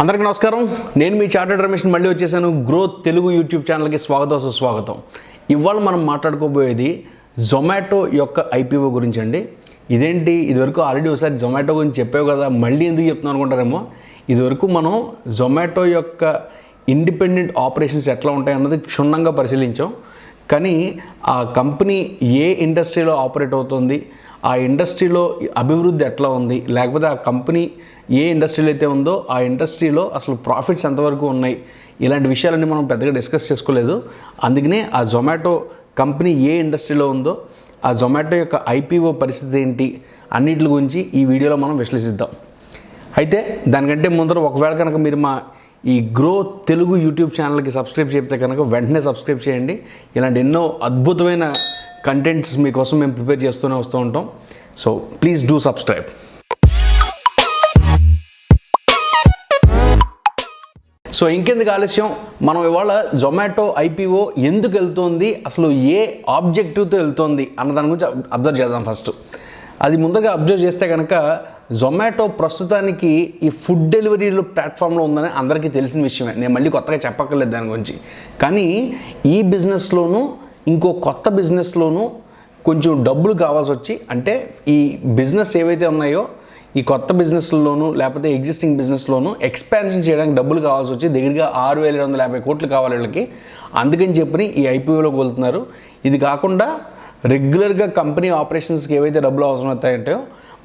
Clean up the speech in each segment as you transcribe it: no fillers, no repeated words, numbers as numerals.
అందరికీ నమస్కారం. నేను మీ చార్టెడ్ రమేష్ మళ్ళీ వచ్చేసాను. గ్రోత్ తెలుగు యూట్యూబ్ ఛానల్కి స్వాగతం సుస్వాగతం. ఇవాళ మనం మాట్లాడుకోబోయేది జొమాటో యొక్క ఐపీఓ గురించి అండి. ఇదేంటి ఇదివరకు ఆల్రెడీ ఒకసారి జొమాటో గురించి చెప్పావు కదా, మళ్ళీ ఎందుకు చెప్తున్నాను అనుకుంటారేమో. ఇదివరకు మనం జొమాటో యొక్క ఇండిపెండెంట్ ఆపరేషన్స్ ఎట్లా ఉంటాయి అన్నది క్షుణ్ణంగా పరిశీలించాం. కానీ ఆ కంపెనీ ఏ ఇండస్ట్రీలో ఆపరేట్ అవుతుంది, ఆ ఇండస్ట్రీలో అభివృద్ధి ఎట్లా ఉంది, లేకపోతే ఆ కంపెనీ ఏ ఇండస్ట్రీలో అయితే ఉందో ఆ ఇండస్ట్రీలో అసలు ప్రాఫిట్స్ ఎంతవరకు ఉన్నాయి, ఇలాంటి విషయాలన్నీ మనం పెద్దగా డిస్కస్ చేసుకోలేదు. అందుకనే ఆ జొమాటో కంపెనీ ఏ ఇండస్ట్రీలో ఉందో, ఆ జొమాటో యొక్క ఐపీఓ పరిస్థితి ఏంటి, అన్నిటి గురించి ఈ వీడియోలో మనం విశ్లేషిద్దాం. అయితే దానికంటే ముందర ఒకవేళ కనుక మీరు మా ఈ గ్రో తెలుగు యూట్యూబ్ ఛానల్కి సబ్స్క్రైబ్ చేస్తే కనుక వెంటనే సబ్స్క్రైబ్ చేయండి. ఇలాంటి ఎన్నో అద్భుతమైన కంటెంట్స్ మీకోసం మేము ప్రిపేర్ చేస్తూనే వస్తూ ఉంటాం. So please do subscribe. So ఇంకెందుకు ఆలస్యం, మనం ఇవాళ జొమాటో ఐపీఓ ఎందుకు వెళ్తోంది, అసలు ఏ ఆబ్జెక్టివ్తో వెళ్తోంది అన్న దాని గురించి అబ్జర్వ్ చేద్దాం. ఫస్ట్ అది ముందుగా అబ్జర్వ్ చేస్తే కనుక జొమాటో ప్రస్తుతానికి ఈ ఫుడ్ డెలివరీలో ప్లాట్ఫామ్లో ఉందని అందరికీ తెలిసిన విషయమే, నేను మళ్ళీ కొత్తగా చెప్పక్కర్లేదు దాని గురించి. కానీ ఈ బిజినెస్లోనూ ఇంకో కొత్త బిజినెస్లోనూ కొంచెం డబ్బులు కావాల్సి వచ్చి, అంటే ఈ బిజినెస్ ఏవైతే ఉన్నాయో ఈ కొత్త బిజినెస్లోనూ లేకపోతే ఎగ్జిస్టింగ్ బిజినెస్లోనూ ఎక్స్పాన్షన్ చేయడానికి డబ్బులు కావాల్సి వచ్చి దగ్గరగా 6,750 కోట్లు కావాలి వీళ్ళకి. అందుకని చెప్పి ఈ ఐపీఓలోకి వెళ్తున్నారు. ఇది కాకుండా రెగ్యులర్గా కంపెనీ ఆపరేషన్స్కి ఏవైతే డబ్బులు అవసరం అవుతాయంటో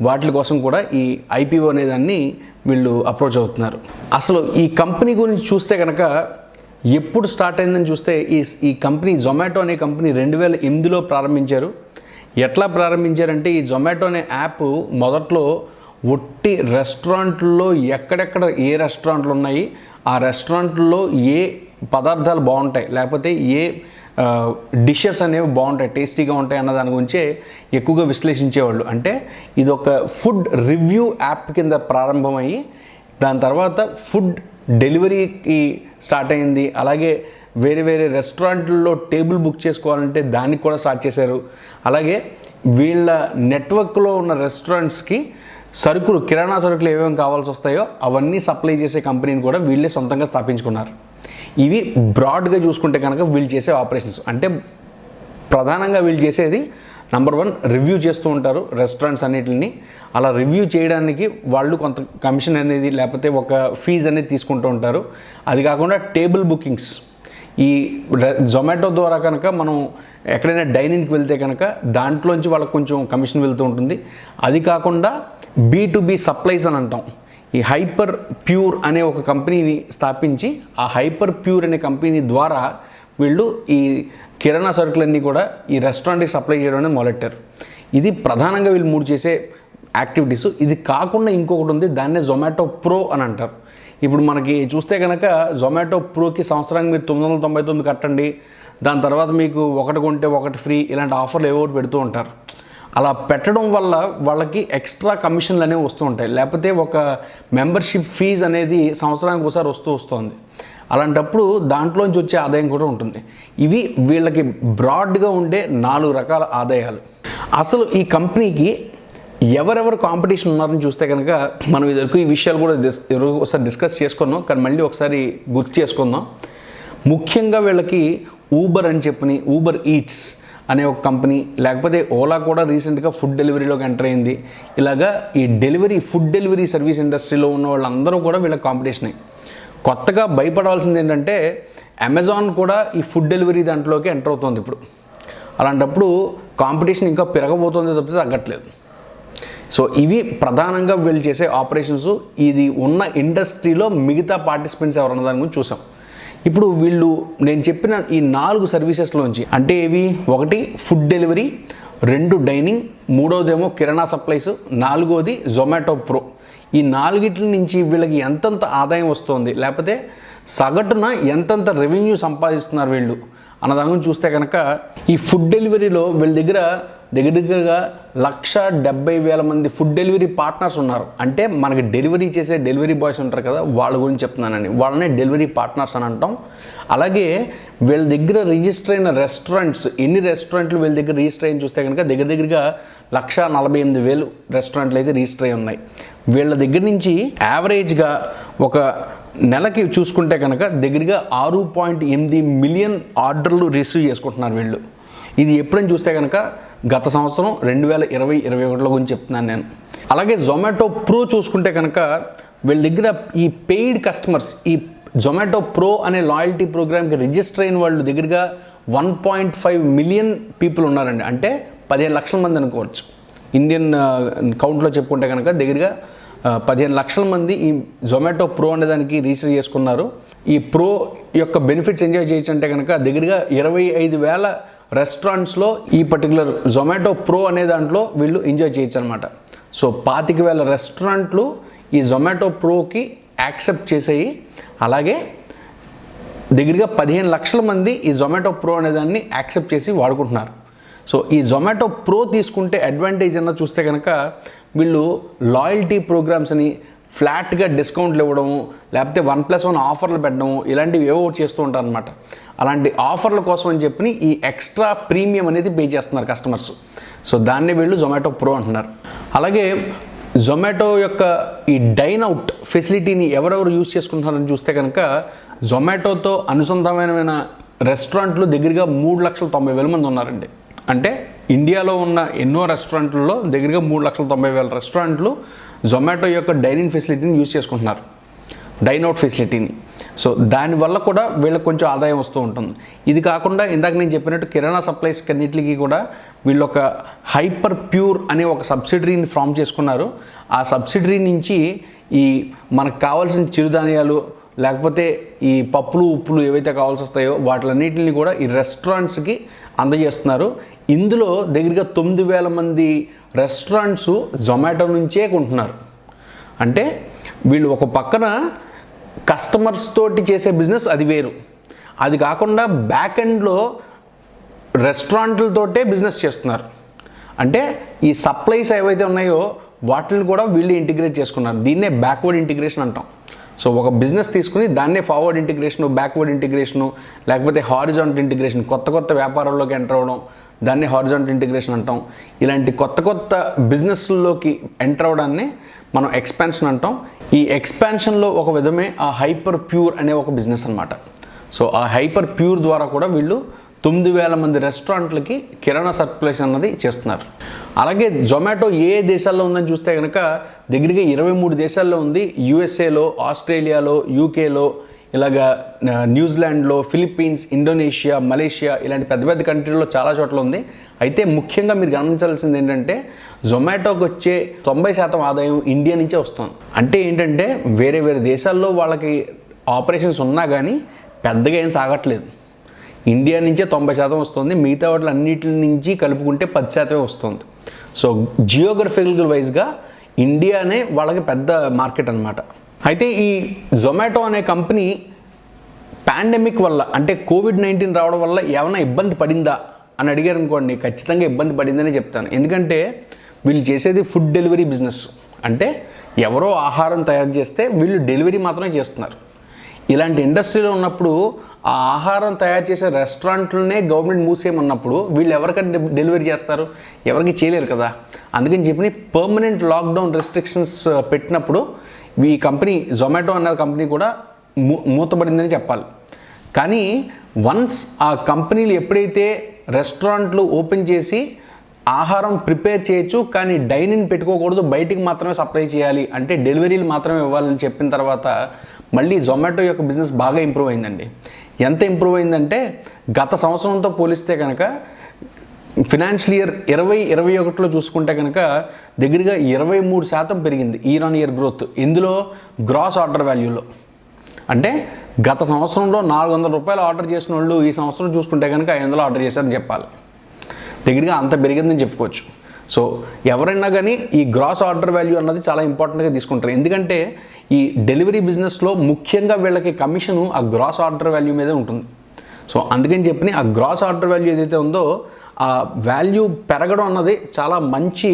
వాటి కోసం కూడా ఈ ఐపీఓ అనేదాన్ని వీళ్ళు అప్రోచ్ అవుతున్నారు. అసలు ఈ కంపెనీ గురించి చూస్తే కనుక ఎప్పుడు స్టార్ట్ అయిందని చూస్తే ఈ కంపెనీ జొమాటో అనే కంపెనీ 2008లో ప్రారంభించారు. ఎట్లా ప్రారంభించారంటే ఈ జొమాటో అనే యాప్ మొదట్లో ఒట్టి రెస్టారెంట్లో ఎక్కడెక్కడ ఏ రెస్టారెంట్లు ఉన్నాయి, ఆ రెస్టారెంట్లో ఏ పదార్థాలు బాగుంటాయి, లేకపోతే ఏ డిషెస్ అనేవి బాగుంటాయి, టేస్టీగా ఉంటాయి అన్న దాని గురించే ఎక్కువగా విశ్లేషించేవాళ్ళు. అంటే ఇది ఒక ఫుడ్ రివ్యూ యాప్ కింద ప్రారంభమయ్యి దాని తర్వాత ఫుడ్ డెలివరీకి స్టార్ట్ అయింది. అలాగే వేరే వేరే రెస్టారెంట్లలో టేబుల్ బుక్ చేసుకోవాలంటే దానికి కూడా స్టార్ట్ చేశారు. అలాగే వీళ్ళ నెట్వర్క్లో ఉన్న రెస్టారెంట్స్కి సరుకులు, కిరాణా సరుకులు ఏమేమి కావాల్సి వస్తాయో అవన్నీ సప్లై చేసే కంపెనీని కూడా వీళ్ళే సొంతంగా స్థాపించుకున్నారు. ఇవి బ్రాడ్గా చూసుకుంటే కనుక వీళ్ళు చేసే ఆపరేషన్స్. అంటే ప్రధానంగా వీళ్ళు చేసేది నెంబర్ 1 రివ్యూ చేస్తూ ఉంటారు రెస్టారెంట్స్ అన్నిటిని. అలా రివ్యూ చేయడానికి వాళ్ళు కొంత కమిషన్ అనేది లేకపోతే ఒక ఫీజు అనేది తీసుకుంటూ ఉంటారు. అది కాకుండా టేబుల్ బుకింగ్స్, ఈ జొమాటో ద్వారా కనుక మనం ఎక్కడైనా డైనింగ్కి వెళ్తే కనుక దాంట్లోంచి వాళ్ళకి కొంచెం కమిషన్ వెళ్తూ ఉంటుంది. అది కాకుండా B2B సప్లైస్ అని అంటాం. ఈ హైపర్ ప్యూర్ అనే ఒక కంపెనీని స్థాపించి ఆ హైపర్ ప్యూర్ అనే కంపెనీ ద్వారా వీళ్ళు ఈ కిరాణా సరుకులన్నీ కూడా ఈ రెస్టారెంట్కి సప్లై చేయడం అనేది మొదలెట్టారు. ఇది ప్రధానంగా వీళ్ళు 3 చేసే యాక్టివిటీస్. ఇది కాకుండా ఇంకొకటి ఉంది, దాన్నే జొమాటో ప్రో అని అంటారు. ఇప్పుడు మనకి చూస్తే కనుక జొమాటో ప్రోకి సంవత్సరానికి మీరు 999 కట్టండి, దాని తర్వాత మీకు ఒకటి కొంటే ఒకటి ఫ్రీ, ఇలాంటి ఆఫర్లు ఏవో పెడుతూ ఉంటారు. అలా పెట్టడం వల్ల వాళ్ళకి ఎక్స్ట్రా కమిషన్లు అనేవి వస్తూ ఉంటాయి. లేకపోతే ఒక మెంబర్షిప్ ఫీజు అనేది సంవత్సరానికి ఒకసారి వస్తుంది. అలాంటప్పుడు దాంట్లోంచి వచ్చే ఆదాయం కూడా ఉంటుంది. ఇవి వీళ్ళకి బ్రాడ్గా ఉండే 4 రకాల ఆదాయాలు. అసలు ఈ కంపెనీకి ఎవరెవరు కాంపిటీషన్ ఉన్నారని చూస్తే కనుక మనం ఇదివరకు ఈ విషయాలు కూడా ఒకసారి డిస్కస్ చేసుకున్నాం, కానీ మళ్ళీ ఒకసారి గుర్తు చేసుకుందాం. ముఖ్యంగా వీళ్ళకి ఊబర్ అని చెప్పని, ఊబర్ ఈట్స్ అనే ఒక కంపెనీ, లేకపోతే ఓలా కూడా రీసెంట్గా ఫుడ్ డెలివరీలోకి ఎంటర్ అయింది. ఇలాగా ఈ ఫుడ్ డెలివరీ సర్వీస్ ఇండస్ట్రీలో ఉన్న వాళ్ళందరూ కూడా వీళ్ళకి కాంపిటీషనే. కొత్తగా భయపడాల్సింది ఏంటంటే అమెజాన్ కూడా ఈ ఫుడ్ డెలివరీ దాంట్లోకి ఎంటర్ అవుతుంది ఇప్పుడు. అలాంటప్పుడు కాంపిటీషన్ ఇంకా పెరగబోతుంది తప్పితే తగ్గట్లేదు. సో ఇవి ప్రధానంగా వీళ్ళు చేసే ఆపరేషన్స్. ఇది ఉన్న ఇండస్ట్రీలో మిగతా పార్టిసిపెంట్స్ ఎవరన్న దాని గురించి చూసాం. ఇప్పుడు వీళ్ళు నేను చెప్పిన ఈ 4 సర్వీసెస్లోంచి, అంటే ఇవి 1 ఫుడ్ డెలివరీ, 2 డైనింగ్, 3వదేమో కిరాణా సప్లైస్, 4వది జొమాటో ప్రో. ఈ 4 నుంచి వీళ్ళకి ఎంతంత ఆదాయం వస్తుంది, లేకపోతే సగటున ఎంతంత రెవెన్యూ సంపాదిస్తున్నారు వీళ్ళు అన్న దాని గురించి చూస్తే కనుక ఈ ఫుడ్ డెలివరీలో వీళ్ళ దగ్గరగా 1,70,000 మంది ఫుడ్ డెలివరీ పార్ట్నర్స్ ఉన్నారు. అంటే మనకి డెలివరీ చేసే డెలివరీ బాయ్స్ ఉంటారు కదా, వాళ్ళ గురించి చెప్తున్నానండి. వాళ్ళనే డెలివరీ పార్ట్నర్స్ అని అంటాం. అలాగే వీళ్ళ దగ్గర రిజిస్టర్ అయిన రెస్టారెంట్స్, ఎన్ని రెస్టారెంట్లు వీళ్ళ దగ్గర రిజిస్టర్ అయ్యి చూస్తే కనుక దగ్గరగా 1,48,000 రెస్టారెంట్లు అయితే రిజిస్టర్ అయి ఉన్నాయి. వీళ్ళ దగ్గర నుంచి యావరేజ్గా ఒక నెలకి చూసుకుంటే కనుక దగ్గరగా 6.8 మిలియన్ ఆర్డర్లు రిసీవ్ చేసుకుంటున్నారు వీళ్ళు. ఇది ఎప్పుడని చూస్తే కనుక గత సంవత్సరం 2020-21 గురించి చెప్తున్నాను నేను. అలాగే జొమాటో ప్రో చూసుకుంటే కనుక వీళ్ళ దగ్గర ఈ పెయిడ్ కస్టమర్స్, ఈ జొమాటో ప్రో అనే లాయల్టీ ప్రోగ్రామ్కి రిజిస్టర్ అయిన వాళ్ళు దగ్గరగా 1.5 మిలియన్ పీపుల్ ఉన్నారండి. అంటే 15 లక్షల మంది అనుకోవచ్చు. ఇండియన్ కౌంట్లో చెప్పుకుంటే కనుక దగ్గరగా 15 లక్షల మంది ఈ జొమాటో ప్రో అనే దానికి రిజిస్టర్ చేసుకున్నారు. ఈ ప్రో యొక్క బెనిఫిట్స్ ఎంజాయ్ చేయొచ్చు అంటే కనుక దగ్గరగా 25,000 రెస్టారెంట్స్లో ఈ పర్టికులర్ జొమాటో ప్రో అనే దాంట్లో వీళ్ళు ఎంజాయ్ చేయొచ్చు అనమాట. సో 25,000 రెస్టారెంట్లు ఈ జొమాటో ప్రోకి యాక్సెప్ట్ చేసేయి. అలాగే దగ్గరగా 15 లక్షల మంది ఈ జొమాటో ప్రో అనే దాన్ని యాక్సెప్ట్ చేసి వాడుకుంటున్నారు. సో ఈ జొమాటో ప్రో తీసుకుంటే అడ్వాంటేజ్ అన్న చూస్తే కనుక వీళ్ళు లాయల్టీ ప్రోగ్రామ్స్ అని ఫ్లాట్గా డిస్కౌంట్లు ఇవ్వడము, లేకపోతే 1+1 ఆఫర్లు పెట్టడము, ఇలాంటివి ఏవో చేస్తూ ఉంటారు అనమాట. అలాంటి ఆఫర్ల కోసం అని చెప్పి ఈ ఎక్స్ట్రా ప్రీమియం అనేది పే చేస్తున్నారు కస్టమర్స్. సో దాన్ని వీళ్ళు జొమాటో ప్రో అంటున్నారు. అలాగే జొమాటో యొక్క ఈ డైన్ అవుట్ ఫెసిలిటీని ఎవరెవరు యూజ్ చేసుకుంటున్నారని చూస్తే కనుక జొమాటోతో అనుసంధానమైన రెస్టారెంట్లు దగ్గరగా 3,90,000 మంది ఉన్నారండి. అంటే ఇండియాలో ఉన్న ఎన్నో రెస్టారెంట్లలో దగ్గరగా 3,90,000 రెస్టారెంట్లు జొమాటో యొక్క డైనింగ్ ఫెసిలిటీని యూజ్ చేసుకుంటున్నారు, డైన్ అవుట్ ఫెసిలిటీని. సో దానివల్ల కూడా వీళ్ళకి కొంచెం ఆదాయం వస్తూ ఉంటుంది. ఇది కాకుండా ఇందాక నేను చెప్పినట్టు కిరాణా సప్లైస్ అన్నిటికీ కూడా వీళ్ళు ఒక హైపర్ ప్యూర్ అనే ఒక సబ్సిడరీని ఫామ్ చేసుకున్నారు. ఆ సబ్సిడరీ నుంచి ఈ మనకు కావాల్సిన చిరుధాన్యాలు, లేకపోతే ఈ పప్పులు ఉప్పులు ఏవైతే కావాల్సి వస్తాయో వాటిలన్నిటిని కూడా ఈ రెస్టారెంట్స్కి అందజేస్తున్నారు. ఇందులో దగ్గరగా 9,000 మంది రెస్టారెంట్స్ జొమాటో నుంచే కొంటున్నారు. అంటే వీళ్ళు ఒక పక్కన కస్టమర్స్ తోటి చేసే బిజినెస్ అది వేరు, అది కాకుండా బ్యాక్ ఎండ్లో రెస్టారెంట్లతోటే బిజినెస్ చేస్తున్నారు. అంటే ఈ సప్లైస్ ఏవైతే ఉన్నాయో వాటిని కూడా వీళ్ళు ఇంటిగ్రేట్ చేసుకున్నారు. దీన్నే బ్యాక్వర్డ్ ఇంటిగ్రేషన్ అంటాం. సో ఒక బిజినెస్ తీసుకుని దాన్నే ఫార్వర్డ్ ఇంటిగ్రేషను, బ్యాక్వర్డ్ ఇంటిగ్రేషను, లేకపోతే హారిజాంటల్ ఇంటిగ్రేషన్, కొత్త వ్యాపారాల్లోకి ఎంటర్ అవ్వడం, దాన్ని హారిజాంటల్ ఇంటిగ్రేషన్ అంటాం. ఇలాంటి కొత్త బిజినెస్లోకి ఎంటర్ అవ్వడాన్ని మనం ఎక్స్పాన్షన్ అంటాం. ఈ ఎక్స్పాన్షన్లో ఒక విధమే ఆ హైపర్ ప్యూర్ అనే ఒక బిజినెస్ అనమాట. సో ఆ హైపర్ ప్యూర్ ద్వారా కూడా వీళ్ళు 9,000 మంది రెస్టారెంట్లకి కిరాణా సర్క్యులేషన్ అన్నది చేస్తున్నారు. అలాగే జొమాటో ఏ దేశాల్లో ఉందని చూస్తే కనుక దగ్గరగా 23 దేశాల్లో ఉంది. యూఎస్ఏలో, ఆస్ట్రేలియాలో, యూకేలో, ఇలాగా న్యూజిలాండ్లో, ఫిలిప్పీన్స్, ఇండోనేషియా, మలేషియా ఇలాంటి పెద్ద కంట్రీల్లో చాలా చోట్ల ఉంది. అయితే ముఖ్యంగా మీరు గమనించాల్సింది ఏంటంటే జొమాటోకి వచ్చే 90% ఆదాయం ఇండియా నుంచే వస్తుంది. అంటే ఏంటంటే వేరే దేశాల్లో వాళ్ళకి ఆపరేషన్స్ ఉన్నా కానీ పెద్దగా ఏం సాగట్లేదు. ఇండియా నుంచే 90% వస్తుంది, మిగతా వాటి అన్నిటి నుంచి కలుపుకుంటే 10% వస్తుంది. సో జియోగ్రఫికల్ వైజ్గా ఇండియానే వాళ్ళకి పెద్ద మార్కెట్ అనమాట. అయితే ఈ జొమాటో అనే కంపెనీ పాండమిక్ వల్ల, అంటే కోవిడ్-19 రావడం వల్ల ఏమైనా ఇబ్బంది పడిందా అని అడిగారు అనుకోండి, ఖచ్చితంగా ఇబ్బంది పడిందని చెప్తాను. ఎందుకంటే వీళ్ళు చేసేది ఫుడ్ డెలివరీ బిజినెస్. అంటే ఎవరో ఆహారం తయారు చేస్తే వీళ్ళు డెలివరీ మాత్రమే చేస్తున్నారు. ఇలాంటి ఇండస్ట్రీలో ఉన్నప్పుడు ఆ ఆహారం తయారు చేసే రెస్టారెంట్లనే గవర్నమెంట్ మూసేయమన్నప్పుడు వీళ్ళు ఎవరికైనా డెలివరీ చేస్తారు? ఎవరికి చేయలేరు కదా. అందుకని చెప్పి పర్మనెంట్ లాక్డౌన్ రెస్ట్రిక్షన్స్ పెట్టినప్పుడు ఈ కంపెనీ జొమాటో అనే కంపెనీ కూడా మూతపడిందని చెప్పాలి. కానీ వన్స్ ఆ కంపెనీలు ఎప్పుడైతే రెస్టారెంట్లు ఓపెన్ చేసి ఆహారం ప్రిపేర్ చేయొచ్చు కానీ డైనింగ్ పెట్టుకోకూడదు, బయటికి మాత్రమే సప్లై చేయాలి, అంటే డెలివరీలు మాత్రమే ఇవ్వాలని చెప్పిన తర్వాత మళ్ళీ జొమాటో యొక్క బిజినెస్ బాగా ఇంప్రూవ్ అయిందండి. ఎంత ఇంప్రూవ్ అయిందంటే గత సంవత్సరంతో పోలిస్తే కనుక ఫినాన్షియల్ ఇయర్ 2021లో చూసుకుంటే కనుక దగ్గరగా 23% పెరిగింది ఇయర్ ఆన్ ఇయర్ గ్రోత్. ఇందులో గ్రాస్ ఆర్డర్ వాల్యూలో, అంటే గత సంవత్సరంలో 400 రూపాయలు ఆర్డర్ చేసిన వాళ్ళు ఈ సంవత్సరం చూసుకుంటే కనుక 500 ఆర్డర్ చేశారని చెప్పాలి. దగ్గరగా అంత పెరిగిందని చెప్పుకోవచ్చు. సో ఎవరైనా కానీ ఈ గ్రాస్ ఆర్డర్ వాల్యూ అన్నది చాలా ఇంపార్టెంట్గా తీసుకుంటారు. ఎందుకంటే ఈ డెలివరీ బిజినెస్లో ముఖ్యంగా వీళ్ళకి కమిషను ఆ గ్రాస్ ఆర్డర్ వాల్యూ మీదే ఉంటుంది. సో అందుకని చెప్పి ఆ గ్రాస్ ఆర్డర్ వాల్యూ ఏదైతే ఉందో ఆ వాల్యూ పెరగడం అన్నది చాలా మంచి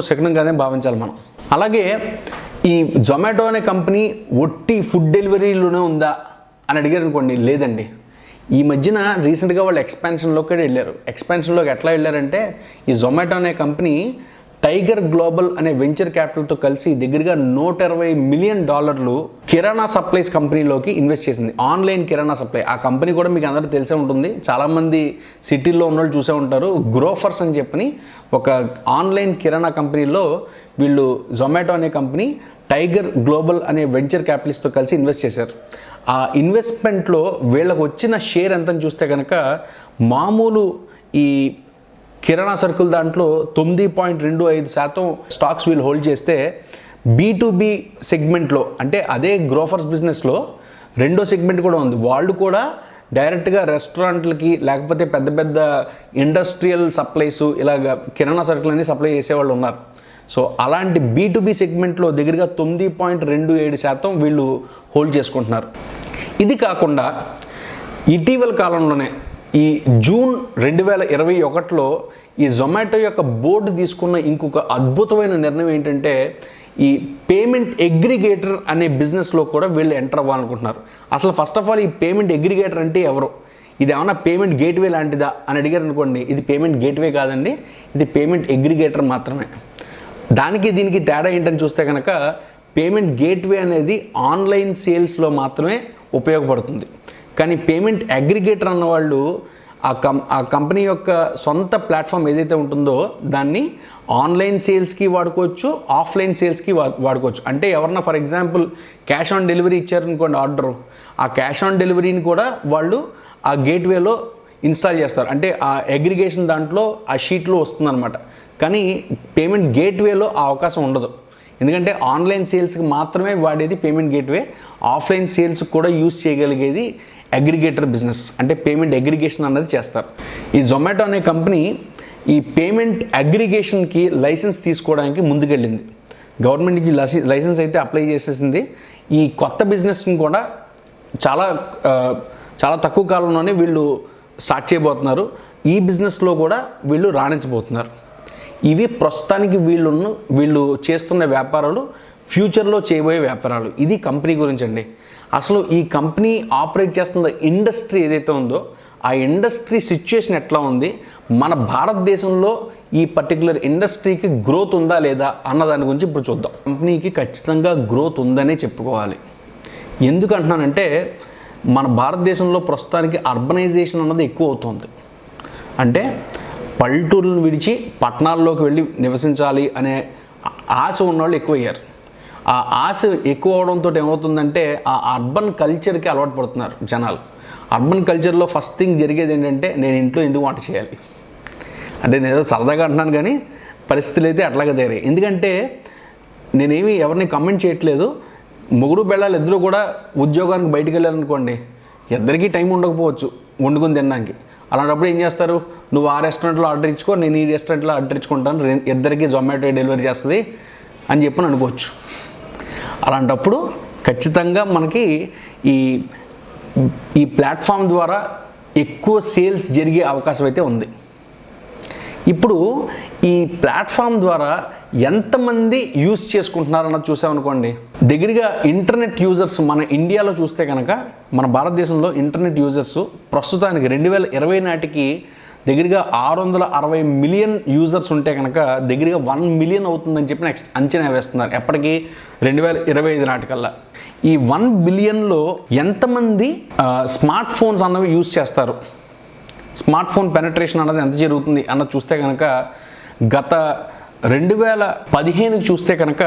శకునంగానే భావించాలి మనం. అలాగే ఈ జొమాటో అనే కంపెనీ ఒట్టి ఫుడ్ డెలివరీలోనే ఉందా అని అడిగారు అనుకోండి, లేదండి. ఈ మధ్యన రీసెంట్గా వాళ్ళు ఎక్స్పాన్షన్లోకి వెళ్ళారు. ఎక్స్పాన్షన్లోకి ఎట్లా వెళ్ళారంటే ఈ జొమాటో అనే కంపెనీ టైగర్ గ్లోబల్ అనే వెంచర్ క్యాపిటల్తో కలిసి దగ్గరగా $120 మిలియన్ కిరాణా సప్లైస్ కంపెనీలోకి ఇన్వెస్ట్ చేసింది. ఆన్లైన్ కిరాణా సప్లై. ఆ కంపెనీ కూడా మీకు అందరూ తెలిసే ఉంటుంది, చాలామంది సిటీల్లో ఉన్న వాళ్ళు చూసే ఉంటారు. గ్రోఫర్స్ అని చెప్పని ఒక ఆన్లైన్ కిరాణా కంపెనీలో వీళ్ళు జొమాటో అనే కంపెనీ టైగర్ గ్లోబల్ అనే వెంచర్ క్యాపిటలిస్ట్తో కలిసి ఇన్వెస్ట్ చేశారు. ఆ ఇన్వెస్ట్మెంట్లో వీళ్ళకు వచ్చిన షేర్ ఎంతని చూస్తే కనుక మామూలు ఈ కిరాణా సరుకుల దాంట్లో 9.25% స్టాక్స్ వీళ్ళు హోల్డ్ చేస్తే B2B సెగ్మెంట్లో అంటే అదే గ్రోఫర్స్ బిజినెస్లో రెండో సెగ్మెంట్ కూడా ఉంది. వాళ్ళు కూడా డైరెక్ట్గా రెస్టారెంట్లకి లేకపోతే పెద్ద పెద్ద ఇండస్ట్రియల్ సప్లైస్ ఇలాగ కిరాణా సరుకులన్నీ సప్లై చేసేవాళ్ళు ఉన్నారు. సో అలాంటి B2B సెగ్మెంట్లో దగ్గరగా 9.27% వీళ్ళు హోల్డ్ చేసుకుంటున్నారు. ఇది కాకుండా ఇటీవల కాలంలోనే ఈ జూన్ 2021లో ఈ జొమాటో యొక్క బోర్డు తీసుకున్న ఇంకొక అద్భుతమైన నిర్ణయం ఏంటంటే ఈ పేమెంట్ అగ్రిగేటర్ అనే బిజినెస్లో కూడా వీళ్ళు ఎంటర్ అవ్వాలనుకుంటున్నారు. అసలు ఫస్ట్ ఆఫ్ ఆల్ ఈ పేమెంట్ అగ్రిగేటర్ అంటే ఎవరు? ఇది ఏమన్నా పేమెంట్ గేట్వే లాంటిదా అని అడిగారు అనుకోండి, ఇది పేమెంట్ గేట్వే కాదండి, ఇది పేమెంట్ అగ్రిగేటర్ మాత్రమే. దానికి దీనికి తేడా ఏంటని చూస్తే కనుక పేమెంట్ గేట్వే అనేది ఆన్లైన్ సేల్స్లో మాత్రమే ఉపయోగపడుతుంది. కానీ పేమెంట్ అగ్రిగేటర్ అన్నవాళ్ళు ఆ కంపెనీ యొక్క సొంత ప్లాట్ఫామ్ ఏదైతే ఉంటుందో దాన్ని ఆన్లైన్ సేల్స్కి వాడుకోవచ్చు, ఆఫ్లైన్ సేల్స్కి వాడుకోవచ్చు. అంటే ఎవరన్నా for example cash on delivery ఇచ్చారనుకోండి ఆర్డరు, ఆ క్యాష్ ఆన్ డెలివరీని కూడా వాళ్ళు ఆ గేట్వేలో ఇన్స్టాల్ చేస్తారు. అంటే ఆ అగ్రిగేషన్ దాంట్లో ఆ షీట్లో వస్తుందన్నమాట. కానీ పేమెంట్ గేట్వేలో ఆ అవకాశం ఉండదు. ఎందుకంటే ఆన్లైన్ సేల్స్కి మాత్రమే వాడేది పేమెంట్ గేట్వే, ఆఫ్లైన్ సేల్స్కి కూడా యూజ్ చేయగలిగేది అగ్రిగేటర్ బిజినెస్. అంటే పేమెంట్ అగ్రిగేషన్ అన్నది చేస్తారు. ఈ జొమాటో అనే కంపెనీ ఈ పేమెంట్ అగ్రిగేషన్కి లైసెన్స్ తీసుకోవడానికి ముందుకెళ్ళింది. గవర్నమెంట్ నుంచి లైసెన్స్ అయితే అప్లై చేసేసింది. ఈ కొత్త బిజినెస్ని కూడా చాలా తక్కువ కాలంలోనే వీళ్ళు స్టార్ట్ చేయబోతున్నారు. ఈ బిజినెస్లో కూడా వీళ్ళు రాణించబోతున్నారు. ఇవి ప్రస్తుతానికి వీళ్ళు చేస్తున్న వ్యాపారాలు, ఫ్యూచర్లో చేయబోయే వ్యాపారాలు. ఇది కంపెనీ గురించి అండి. అసలు ఈ కంపెనీ ఆపరేట్ చేస్తున్న ఇండస్ట్రీ ఏదైతే ఉందో ఆ ఇండస్ట్రీ సిచ్యుయేషన్ ఎట్లా ఉంది, మన భారతదేశంలో ఈ పర్టికులర్ ఇండస్ట్రీకి గ్రోత్ ఉందా లేదా అన్న దాని గురించి ఇప్పుడు చూద్దాం. కంపెనీకి ఖచ్చితంగా గ్రోత్ ఉందనే చెప్పుకోవాలి. ఎందుకంటున్నానంటే మన భారతదేశంలో ప్రస్తుతానికి అర్బనైజేషన్ అన్నది ఎక్కువ అవుతుంది. అంటే పల్లెటూరులను విడిచి పట్టణాల్లోకి వెళ్ళి నివసించాలి అనే ఆశ ఉన్నవాళ్ళు ఎక్కువయ్యారు. ఆ ఆశ ఎక్కువ అవడంతో ఏమవుతుందంటే ఆ అర్బన్ కల్చర్కి అలవాటు పడుతున్నారు జనాలు. అర్బన్ కల్చర్లో ఫస్ట్ థింగ్ జరిగేది ఏంటంటే నేను ఇంట్లో ఎందుకు వంట చేయాలి అంటే నేను ఏదో సరదాగా అంటున్నాను, కానీ పరిస్థితులు అయితే అట్లాగే తయారయ్యాయి. ఎందుకంటే నేనేమి ఎవరిని కమెంట్ చేయట్లేదు. మొగుడు పిల్లలు ఇద్దరు కూడా ఉద్యోగానికి బయటికి వెళ్ళాలనుకోండి, ఇద్దరికీ టైం ఉండకపోవచ్చు వండుకొని తినడానికి. అలాంటప్పుడు ఏం చేస్తారు, నువ్వు ఆ రెస్టారెంట్లో ఆర్డర్ ఇచ్చుకో, నేను ఈ రెస్టారెంట్లో ఆర్డర్ ఇచ్చుకుంటాను, ఇద్దరికి జొమాటో డెలివరీ చేస్తుంది అని చెప్పి అనుకోవచ్చు. అలాంటప్పుడు ఖచ్చితంగా మనకి ఈ ప్లాట్ఫామ్ ద్వారా ఎక్కువ సేల్స్ జరిగే అవకాశం అయితే ఉంది. ఇప్పుడు ఈ ప్లాట్ఫామ్ ద్వారా ఎంతమంది యూజ్ చేసుకుంటున్నారన్నది చూసామనుకోండి, దగ్గరగా ఇంటర్నెట్ యూజర్స్ మన ఇండియాలో చూస్తే కనుక మన భారతదేశంలో ఇంటర్నెట్ యూజర్స్ ప్రస్తుతానికి 2020 నాటికి దగ్గరగా 660 మిలియన్ యూజర్స్ ఉంటే కనుక దగ్గరగా 1 మిలియన్ అవుతుందని చెప్పి నెక్స్ట్ అంచనా వేస్తున్నారు. ఎప్పటికీ 2025 నాటికల్లా. ఈ 1 బిలియన్లో ఎంతమంది స్మార్ట్ ఫోన్స్ అన్నవి యూజ్ చేస్తారు, స్మార్ట్ ఫోన్ పెనట్రేషన్ అన్నది ఎంత జరుగుతుంది అన్నది చూస్తే కనుక గత 2015కి చూస్తే కనుక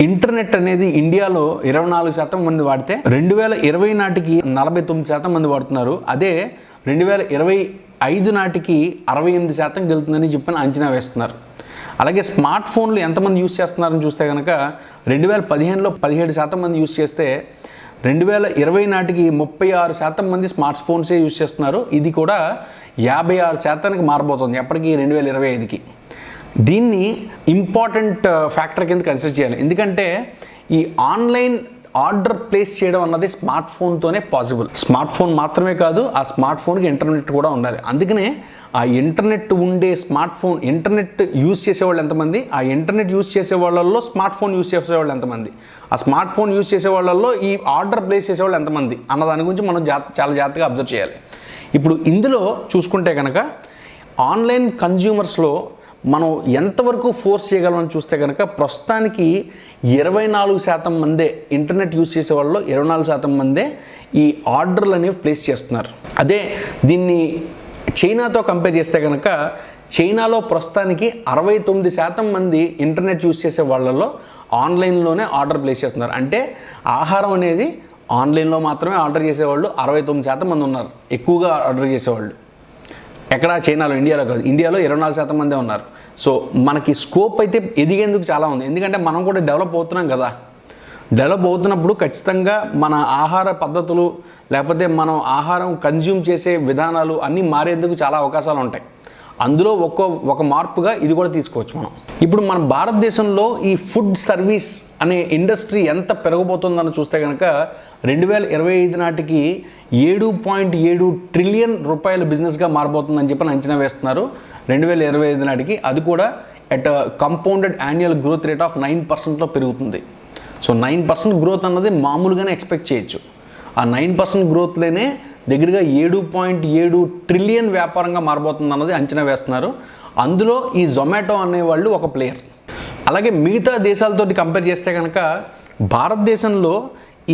ఇంటర్నెట్ అనేది ఇండియాలో 24% మంది వాడితే 2020 నాటికి 49% మంది వాడుతున్నారు. అదే 2025 నాటికి 68% వెళ్తుందని చెప్పి అంచనా వేస్తున్నారు. అలాగే స్మార్ట్ ఫోన్లు ఎంతమంది యూజ్ చేస్తున్నారని చూస్తే కనుక 2015లో 17% మంది యూజ్ చేస్తే 2020 నాటికి 36% మంది స్మార్ట్ ఫోన్సే యూజ్ చేస్తున్నారు. ఇది కూడా 56%కి మారబోతుంది ఎప్పటికీ 2025కి. దీన్ని ఇంపార్టెంట్ ఫ్యాక్టర్ కింద కన్సిడర్ చేయాలి. ఎందుకంటే ఈ ఆన్లైన్ ఆర్డర్ ప్లేస్ చేయడం అన్నది స్మార్ట్ ఫోన్తోనే పాసిబుల్. స్మార్ట్ ఫోన్ మాత్రమే కాదు, ఆ స్మార్ట్ ఫోన్కి ఇంటర్నెట్ కూడా ఉండాలి. అందుకనే ఆ ఇంటర్నెట్ ఉండే స్మార్ట్ ఫోన్, ఇంటర్నెట్ యూజ్ చేసేవాళ్ళు ఎంతమంది, ఆ ఇంటర్నెట్ యూజ్ చేసే వాళ్ళల్లో స్మార్ట్ ఫోన్ యూజ్ చేసేవాళ్ళు ఎంతమంది, ఆ స్మార్ట్ ఫోన్ యూజ్ చేసే వాళ్ళల్లో ఈ ఆర్డర్ ప్లేస్ చేసేవాళ్ళు ఎంతమంది అన్న దాని గురించి మనం చాలా జాగ్రత్తగా అబ్జర్వ్ చేయాలి. ఇప్పుడు ఇందులో చూసుకుంటే కనుక ఆన్లైన్ కన్జ్యూమర్స్లో మనం ఎంతవరకు ఫోర్స్ చేయగలమని చూస్తే కనుక ప్రస్తుతానికి 24% మందే ఇంటర్నెట్ యూస్ చేసే వాళ్ళు 24% మందే ఈ ఆర్డర్లు అనేవి ప్లేస్ చేస్తున్నారు. అదే దీన్ని చైనాతో కంపేర్ చేస్తే కనుక చైనాలో ప్రస్తుతానికి 69% మంది ఇంటర్నెట్ యూస్ చేసే వాళ్ళలో ఆన్లైన్లోనే ఆర్డర్ ప్లేస్ చేస్తున్నారు. అంటే ఆహారం అనేది ఆన్లైన్లో మాత్రమే ఆర్డర్ చేసేవాళ్ళు 69% మంది ఉన్నారు, ఎక్కువగా ఆర్డర్ చేసేవాళ్ళు. ఎక్కడ చైనాలో, ఇండియాలో కాదు. ఇండియాలో 24% మందే ఉన్నారు. సో మనకి స్కోప్ అయితే ఎదిగేందుకు చాలా ఉంది. ఎందుకంటే మనం కూడా డెవలప్ అవుతున్నాం కదా. డెవలప్ అవుతున్నప్పుడు ఖచ్చితంగా మన ఆహార పద్ధతులు లేకపోతే మనం ఆహారం కన్జ్యూమ్ చేసే విధానాలు అన్నీ మారేందుకు చాలా అవకాశాలు ఉంటాయి. అందులో ఒక మార్పుగా ఇది కూడా తీసుకోవచ్చు మనం. ఇప్పుడు మన భారతదేశంలో ఈ ఫుడ్ సర్వీస్ అనే ఇండస్ట్రీ ఎంత పెరగబోతుందని చూస్తే కనుక 2025 నాటికి 7.7 ట్రిలియన్ రూపాయల బిజినెస్గా మారబోతుందని చెప్పి అంచనా వేస్తున్నారు 2025 నాటికి. అది కూడా at compounded annual growth rate of 9%లో పెరుగుతుంది. సో 9% గ్రోత్ అన్నది మామూలుగానే ఎక్స్పెక్ట్ చేయొచ్చు. ఆ 9% గ్రోత్లోనే దగ్గరగా 7.7 ట్రిలియన్ వ్యాపారంగా మారబోతుంది అన్నది అంచనా వేస్తున్నారు. అందులో ఈ జొమాటో అనేవాళ్ళు ఒక ప్లేయర్. అలాగే మిగతా దేశాలతోటి కంపేర్ చేస్తే కనుక భారతదేశంలో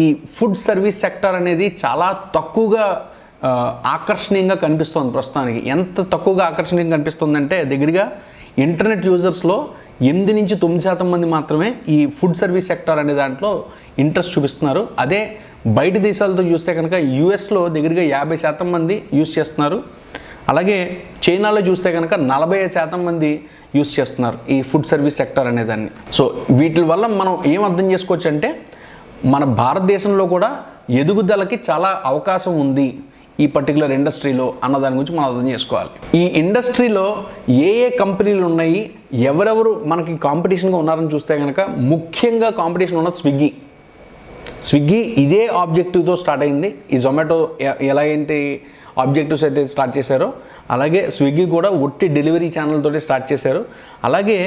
ఈ ఫుడ్ సర్వీస్ సెక్టర్ అనేది చాలా తక్కువగా ఆకర్షణీయంగా కనిపిస్తుంది ప్రస్తుతానికి. ఎంత తక్కువగా ఆకర్షణీయంగా కనిపిస్తుందంటే దగ్గరగా ఇంటర్నెట్ యూజర్స్లో 8-9% మంది మాత్రమే ఈ ఫుడ్ సర్వీస్ సెక్టర్ అనే దాంట్లో ఇంట్రెస్ట్ చూపిస్తున్నారు. అదే బయట దేశాలతో చూస్తే కనుక యూఎస్లో దగ్గరగా 50% మంది యూస్ చేస్తున్నారు. అలాగే చైనాలో చూస్తే కనుక 45% మంది యూస్ చేస్తున్నారు ఈ ఫుడ్ సర్వీస్ సెక్టర్ అనేదాన్ని. సో వీటి వల్ల మనం ఏం అర్థం చేసుకోవచ్చు అంటే మన భారతదేశంలో కూడా ఎదుగుదలకి చాలా అవకాశం ఉంది ఈ పర్టికులర్ ఇండస్ట్రీలో అన్న దాని గురించి మనం అర్థం చేసుకోవాలి. ఈ ఇండస్ట్రీలో ఏ కంపెనీలు ఉన్నాయి, ఎవరెవరు మనకి కాంపిటీషన్గా ఉన్నారని చూస్తే కనుక ముఖ్యంగా కాంపిటీషన్ ఉన్నది స్విగ్గీ ఇదే ఆబ్జెక్టివ్తో స్టార్ట్ అయింది. ఈ జొమాటో ఎలాగంటి ఆబ్జెక్టివ్స్ అయితే స్టార్ట్ చేశారో అలాగే స్విగ్గీ కూడా ఒట్టి డెలివరీ ఛానల్ తోటి స్టార్ట్ చేశారు. అలాగే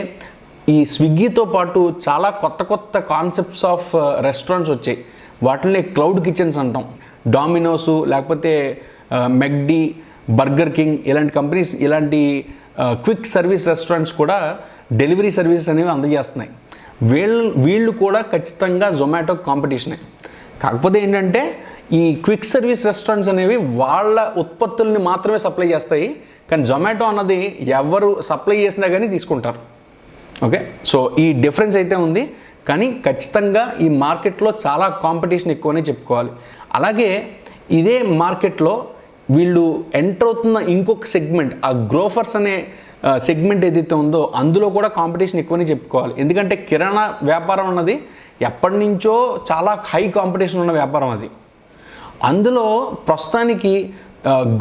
ఈ స్విగ్గీతో పాటు చాలా కొత్త కాన్సెప్ట్స్ ఆఫ్ రెస్టారెంట్స్ వచ్చాయి. వాటిని క్లౌడ్ కిచెన్స్ అంటాం. డామినోసు లేకపోతే మెక్డీ, బర్గర్ కింగ్ ఇలాంటి కంపెనీస్ ఇలాంటి క్విక్ సర్వీస్ రెస్టారెంట్స్ కూడా డెలివరీ సర్వీసెస్ అనేవి అందజేస్తున్నాయి. వీళ్ళు కూడా ఖచ్చితంగా జొమాటో కాంపిటీషనే. కాకపోతే ఏంటంటే ఈ క్విక్ సర్వీస్ రెస్టారెంట్స్ అనేవి వాళ్ళ ఉత్పత్తుల్ని మాత్రమే సప్లై చేస్తాయి. కానీ జొమాటో అన్నది ఎవరు సప్లై చేసినా కానీ తీసుకుంటారు. ఓకే, సో ఈ డిఫరెన్స్ అయితే ఉంది. కానీ ఖచ్చితంగా ఈ మార్కెట్లో చాలా కాంపిటీషన్ ఎక్కువనే చెప్పుకోవాలి. అలాగే ఇదే మార్కెట్లో వీళ్ళు ఎంటర్ అవుతున్న ఇంకొక సెగ్మెంట్, ఆ గ్రోఫర్స్ అనే సెగ్మెంట్ ఏదైతే ఉందో అందులో కూడా కాంపిటీషన్ ఎక్కువనే చెప్పుకోవాలి. ఎందుకంటే కిరాణా వ్యాపారం అన్నది ఎప్పటి నుంచో చాలా హై కాంపిటీషన్ ఉన్న వ్యాపారం అది. అందులో ప్రస్తుతానికి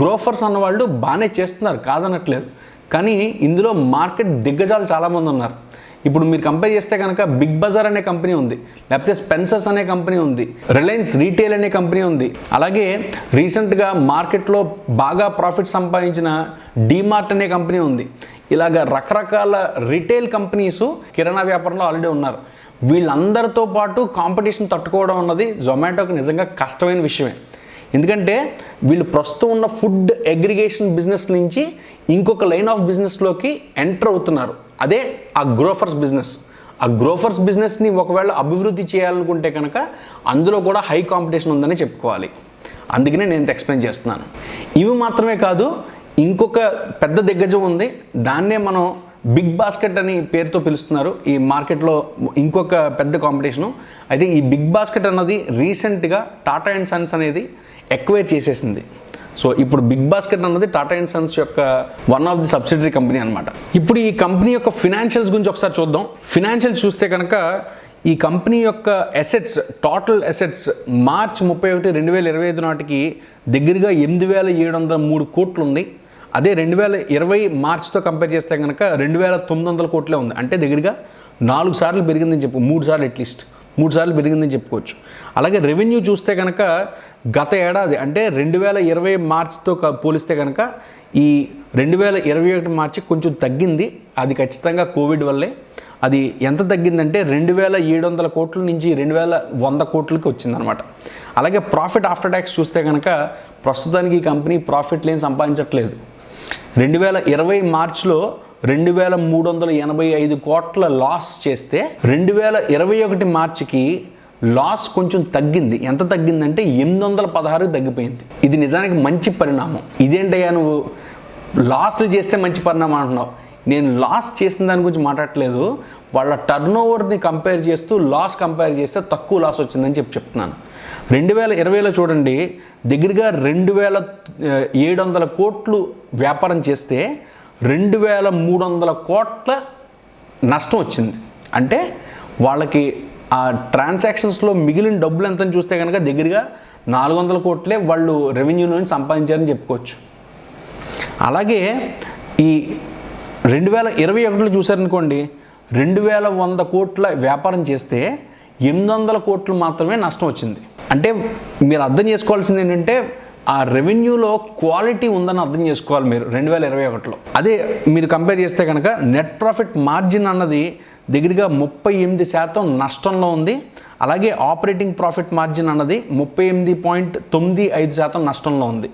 గ్రోఫర్స్ అన్నవాళ్ళు బాగానే చేస్తున్నారు, కాదనట్లేదు. కానీ ఇందులో మార్కెట్ దిగ్గజాలు చాలామంది ఉన్నారు. ఇప్పుడు మీరు కంపేర్ చేస్తే కనుక బిగ్ బజార్ అనే కంపెనీ ఉంది, లేకపోతే స్పెన్సర్స్ అనే కంపెనీ ఉంది, రిలయన్స్ రీటైల్ అనే కంపెనీ ఉంది. అలాగే రీసెంట్గా మార్కెట్లో బాగా ప్రాఫిట్ సంపాదించిన డీమార్ట్ అనే కంపెనీ ఉంది. ఇలాగ రకరకాల రిటైల్ కంపెనీస్ కిరాణా వ్యాపారంలో ఆల్రెడీ ఉన్నారు. వీళ్ళందరితో పాటు కాంపిటీషన్ తట్టుకోవడం అన్నది జొమాటోకి నిజంగా కష్టమైన విషయమే. ఎందుకంటే వీళ్ళు ప్రస్తుతం ఉన్న ఫుడ్ అగ్రిగేషన్ బిజినెస్ నుంచి ఇంకొక లైన్ ఆఫ్ బిజినెస్లోకి ఎంటర్ అవుతున్నారు. అదే ఆ గ్రోఫర్స్ బిజినెస్. ఆ గ్రోఫర్స్ బిజినెస్ని ఒకవేళ అభివృద్ధి చేయాలనుకుంటే కనుక అందులో కూడా హై కాంపిటీషన్ ఉందని చెప్పుకోవాలి. అందుకనే నేను ఎక్స్ప్లెయిన్ చేస్తున్నాను. ఇవి మాత్రమే కాదు, ఇంకొక పెద్ద దిగ్గజం ఉంది. దాన్నే మనం బిగ్ బాస్కెట్ అని పేరుతో పిలుస్తున్నారు ఈ మార్కెట్లో. ఇంకొక పెద్ద కాంపిటీషను. అయితే ఈ బిగ్ బాస్కెట్ అన్నది రీసెంట్గా టాటా అండ్ సన్స్ అనేది ఎక్వైర్ చేసేసింది. సో ఇప్పుడు బిగ్ బాస్కెట్ అన్నది టాటా అండ్ సన్స్ యొక్క one of the subsidiary company అనమాట. ఇప్పుడు ఈ కంపెనీ యొక్క ఫినాన్షియల్స్ గురించి ఒకసారి చూద్దాం. ఫినాన్షియల్స్ చూస్తే కనుక ఈ కంపెనీ యొక్క అసెట్స్, టోటల్ అసెట్స్ మార్చ్ 31, 2025 నాటికి దగ్గరగా 8,703 కోట్లు ఉంది. అదే 2020 మార్చ్తో కంపేర్ చేస్తే కనుక 2,900 కోట్లే ఉంది. అంటే దగ్గరగా 4 సార్లు పెరిగిందని 3 సార్లు అట్లీస్ట్ 3 సార్లు పెరిగిందని చెప్పుకోవచ్చు. అలాగే రెవెన్యూ చూస్తే కనుక గత ఏడాది అంటే 2020 మార్చ్తో పోలిస్తే కనుక ఈ 2021 మార్చి కొంచెం తగ్గింది. అది ఖచ్చితంగా కోవిడ్ వల్లే. అది ఎంత తగ్గిందంటే 2,700 కోట్ల నుంచి 2,100 కోట్లకి వచ్చిందనమాట. అలాగే ప్రాఫిట్ ఆఫ్టర్ ట్యాక్స్ చూస్తే కనుక ప్రస్తుతానికి ఈ కంపెనీ ప్రాఫిట్ లేని సంపాదించట్లేదు. 2020 మార్చ్లో 2385 కోట్ల లాస్ చేస్తే 2021 మార్చికి లాస్ కొంచెం తగ్గింది. ఎంత తగ్గిందంటే 816 తగ్గిపోయింది. ఇది నిజానికి మంచి పరిణామం. ఇదేంటయ్యా నువ్వు లాస్లు చేస్తే మంచి పరిణామం అంటున్నావు? నేను లాస్ చేసిన దాని గురించి మాట్లాడట్లేదు. వాళ్ళ టర్న్ ఓవర్ని కంపేర్ చేస్తూ లాస్ కంపేర్ చేస్తే తక్కువ లాస్ వచ్చిందని చెప్తున్నాను. 2020లో చూడండి, దగ్గరగా 2700 కోట్లు వ్యాపారం చేస్తే 2300 కోట్ల నష్టం వచ్చింది. అంటే వాళ్ళకి ఆ ట్రాన్సాక్షన్స్లో మిగిలిన డబ్బులు ఎంతని చూస్తే కనుక దగ్గరగా 400 కోట్లే వాళ్ళు రెవెన్యూలోని సంపాదించారని చెప్పుకోవచ్చు. అలాగే ఈ 2021లో చూసారనుకోండి, 2100 కోట్ల వ్యాపారం చేస్తే 800 కోట్లు మాత్రమే నష్టం వచ్చింది. అంటే మీరు అర్థం చేసుకోవాల్సింది ఏంటంటే ఆ రెవెన్యూలో క్వాలిటీ ఉందని అర్థం చేసుకోవాలి మీరు 2021లో. అదే మీరు కంపేర్ చేస్తే కనుక నెట్ ప్రాఫిట్ మార్జిన్ అన్నది దగ్గరగా 38% నష్టంలో ఉంది. అలాగే ఆపరేటింగ్ ప్రాఫిట్ మార్జిన్ అన్నది 38.95% నష్టంలో ఉంది.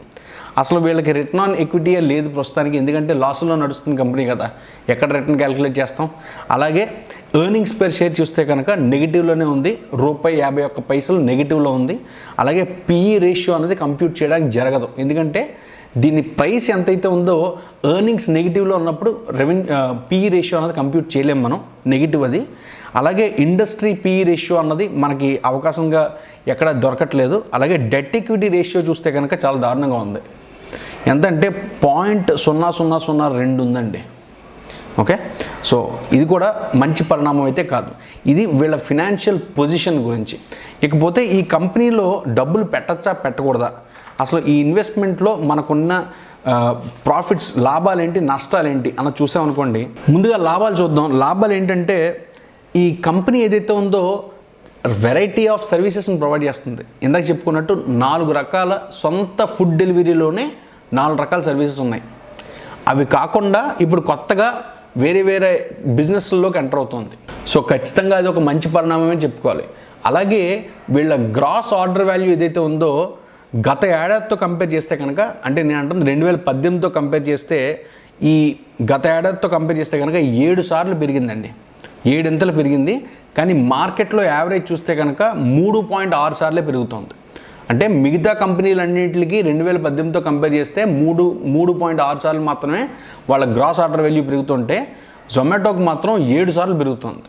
అసలు వీళ్ళకి రిటర్న్ ఆన్ ఎక్విటీయే లేదు ప్రస్తుతానికి, ఎందుకంటే లాస్లో నడుస్తుంది కంపెనీ కదా, ఎక్కడ రిటర్న్ క్యాలిక్యులేట్ చేస్తాం. అలాగే ఎర్నింగ్స్ పర్ షేర్ చూస్తే కనుక నెగిటివ్లోనే ఉంది, ₹51 నెగిటివ్లో ఉంది. అలాగే పిఈ రేషియో అనేది కంప్యూట్ చేయడానికి జరగదు, ఎందుకంటే దీని ప్రైస్ ఎంతైతే ఉందో ఎర్నింగ్స్ నెగిటివ్లో ఉన్నప్పుడు పిఈ రేషియో అనేది కంప్యూట్ చేయలేము మనం, నెగిటివ్ అది. అలాగే ఇండస్ట్రీ పిఈ రేషియో అన్నది మనకి అవకాశంగా ఎక్కడ దొరకట్లేదు. అలాగే డెట్ ఈక్విటీ రేషియో చూస్తే కనుక చాలా దారుణంగా ఉంది. ఎంత అంటే 0.0002 ఉందండి. ఓకే, సో ఇది కూడా మంచి పరిణామం అయితే కాదు. ఇది వీళ్ళ ఫినాన్షియల్ పొజిషన్ గురించి. ఇకపోతే ఈ కంపెనీలో డబ్బులు పెట్టచ్చా పెట్టకూడదా, అసలు ఈ ఇన్వెస్ట్మెంట్లో మనకున్న ప్రాఫిట్స్, లాభాలేంటి నష్టాలేంటి అన్న చూసామనుకోండి. ముందుగా లాభాలు చూద్దాం. లాభాలు ఏంటంటే ఈ కంపెనీ ఏదైతే ఉందో వెరైటీ ఆఫ్ సర్వీసెస్ని ప్రొవైడ్ చేస్తుంది. ఇందాక చెప్పుకున్నట్టు 4 రకాల సొంత ఫుడ్ డెలివరీలోనే 4 రకాల సర్వీసెస్ ఉన్నాయి. అవి కాకుండా ఇప్పుడు కొత్తగా వేరే వేరే బిజినెస్లోకి ఎంటర్ అవుతుంది. సో ఖచ్చితంగా అది ఒక మంచి పరిణామమే చెప్పుకోవాలి. అలాగే వీళ్ళ గ్రాస్ ఆర్డర్ వాల్యూ ఏదైతే ఉందో గత ఏడాదితో కంపేర్ చేస్తే కనుక, అంటే నేను అంటుంది 2018తో కంపేర్ చేస్తే, ఈ గత ఏడాదితో కంపేర్ చేస్తే కనుక 7 సార్లు పెరిగిందండి, 7 ఇంతలు పెరిగింది. కానీ మార్కెట్లో యావరేజ్ చూస్తే కనుక 3.6 సార్లే పెరుగుతుంది. అంటే మిగతా కంపెనీలన్నింటికి 2018తో కంపేర్ చేస్తే 3.6 సార్లు మాత్రమే వాళ్ళ గ్రాస్ ఆర్డర్ వాల్యూ పెరుగుతుంటే జొమాటోకి మాత్రం 7 సార్లు పెరుగుతుంది.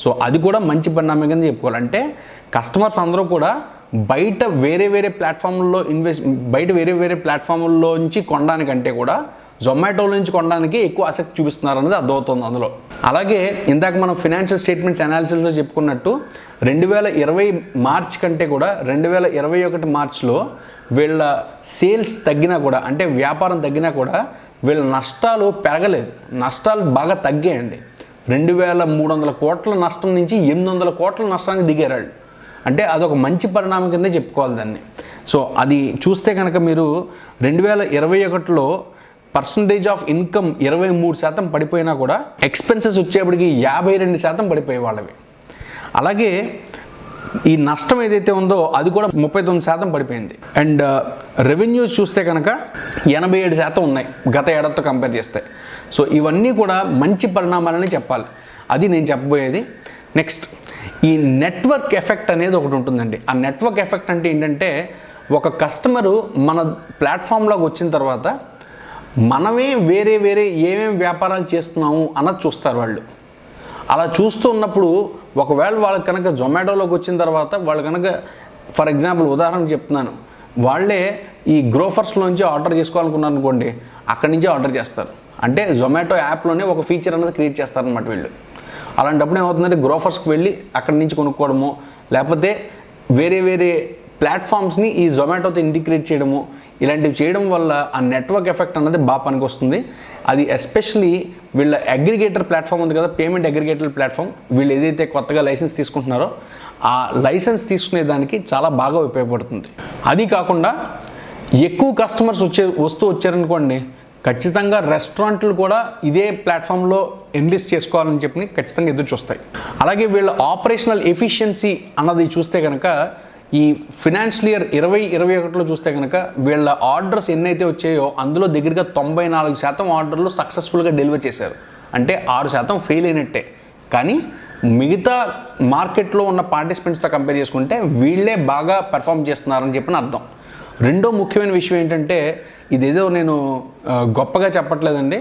సో అది కూడా మంచి పరిణామం కింద చెప్పుకోవాలి. అంటే కస్టమర్స్ అందరూ కూడా బయట వేరే వేరే ప్లాట్ఫామ్లో నుంచి కొనడానికంటే కూడా జొమాటోలో నుంచి కొనడానికి ఎక్కువ ఆసక్తి చూపిస్తున్నారు అనేది అర్థమవుతుంది అందులో. అలాగే ఇందాక మనం ఫినాన్షియల్ స్టేట్మెంట్స్ అనాలిసిస్లో చెప్పుకున్నట్టు 2020 మార్చ్ కంటే కూడా 2021 మార్చ్లో వీళ్ళ సేల్స్ తగ్గినా కూడా, అంటే వ్యాపారం తగ్గినా కూడా వీళ్ళ నష్టాలు పెరగలేదు, నష్టాలు బాగా తగ్గాయండి. 2300 కోట్ల నష్టం నుంచి 800 కోట్ల నష్టానికి దిగారు వాళ్ళు. అంటే అదొక మంచి పరిణామం కిందే చెప్పుకోవాలి దాన్ని. సో అది చూస్తే కనుక మీరు 2021లో పర్సంటేజ్ ఆఫ్ ఇన్కమ్ 23% పడిపోయినా కూడా ఎక్స్పెన్సెస్ వచ్చేప్పటికి 52% పడిపోయే వాళ్ళవి. అలాగే ఈ నష్టం ఏదైతే ఉందో అది కూడా 39% పడిపోయింది. అండ్ రెవెన్యూస్ చూస్తే కనుక 87% ఉన్నాయి గత ఏడాదితో కంపేర్ చేస్తే. సో ఇవన్నీ కూడా మంచి పరిణామాలని చెప్పాలి, అది నేను చెప్పబోయేది. నెక్స్ట్, ఈ నెట్వర్క్ ఎఫెక్ట్ అనేది ఒకటి ఉంటుందండి. ఆ నెట్వర్క్ ఎఫెక్ట్ అంటే ఏంటంటే, ఒక కస్టమరు మన ప్లాట్ఫామ్లోకి వచ్చిన తర్వాత మనమే వేరే వేరే ఏమేమి వ్యాపారాలు చేస్తున్నాము అన్నది చూస్తారు వాళ్ళు. అలా చూస్తూ ఉన్నప్పుడు ఒకవేళ వాళ్ళకి కనుక జొమాటోలోకి వచ్చిన తర్వాత వాళ్ళు కనుక, ఫర్ ఎగ్జాంపుల్ ఉదాహరణ చెప్తున్నాను, వాళ్ళే ఈ గ్రోఫర్స్లోంచి ఆర్డర్ చేసుకోవాలనుకున్నారు అనుకోండి, అక్కడి నుంచే ఆర్డర్ చేస్తారు. అంటే జొమాటో యాప్లోనే ఒక ఫీచర్ అనేది క్రియేట్ చేస్తారనమాట వీళ్ళు. అలాంటప్పుడు ఏమవుతుందంటే గ్రోఫర్స్కి వెళ్ళి అక్కడి నుంచి కొనుక్కోవడము, లేకపోతే వేరే వేరే ప్లాట్ఫామ్స్ని ఈ జొమాటోతో ఇంటిగ్రేట్ చేయడము, ఇలాంటివి చేయడం వల్ల ఆ నెట్వర్క్ ఎఫెక్ట్ అన్నది బాగా పనికి వస్తుంది. అది ఎస్పెషలీ వీళ్ళ అగ్రిగేటర్ ప్లాట్ఫామ్ ఉంది కదా, పేమెంట్ అగ్రిగేటర్ ప్లాట్ఫామ్, వీళ్ళు ఏదైతే కొత్తగా లైసెన్స్ తీసుకుంటున్నారో ఆ లైసెన్స్ తీసుకునే దానికి చాలా బాగా ఉపయోగపడుతుంది. అది కాకుండా ఎక్కువ కస్టమర్స్ వస్తూ వచ్చారనుకోండి, ఖచ్చితంగా రెస్టారెంట్లు కూడా ఇదే ప్లాట్ఫామ్లో ఎన్లిస్ట్ చేసుకోవాలని చెప్పి ఖచ్చితంగా ఎదురు చూస్తాయి. అలాగే వీళ్ళ ఆపరేషనల్ ఎఫిషియన్సీ అన్నది చూస్తే కనుక ఈ ఫినాన్షియల్ ఇయర్ 2021లో చూస్తే కనుక వీళ్ళ ఆర్డర్స్ ఎన్నైతే వచ్చాయో అందులో దగ్గరగా 94% ఆర్డర్లు సక్సెస్ఫుల్గా డెలివర్ చేశారు. అంటే 6% ఫెయిల్ అయినట్టే. కానీ మిగతా మార్కెట్లో ఉన్న పార్టిసిపెంట్స్తో కంపేర్ చేసుకుంటే వీళ్ళే బాగా పెర్ఫామ్ చేస్తున్నారని చెప్పిన అర్థం. రెండో ముఖ్యమైన విషయం ఏంటంటే, ఇదేదో నేను గొప్పగా చెప్పట్లేదండి,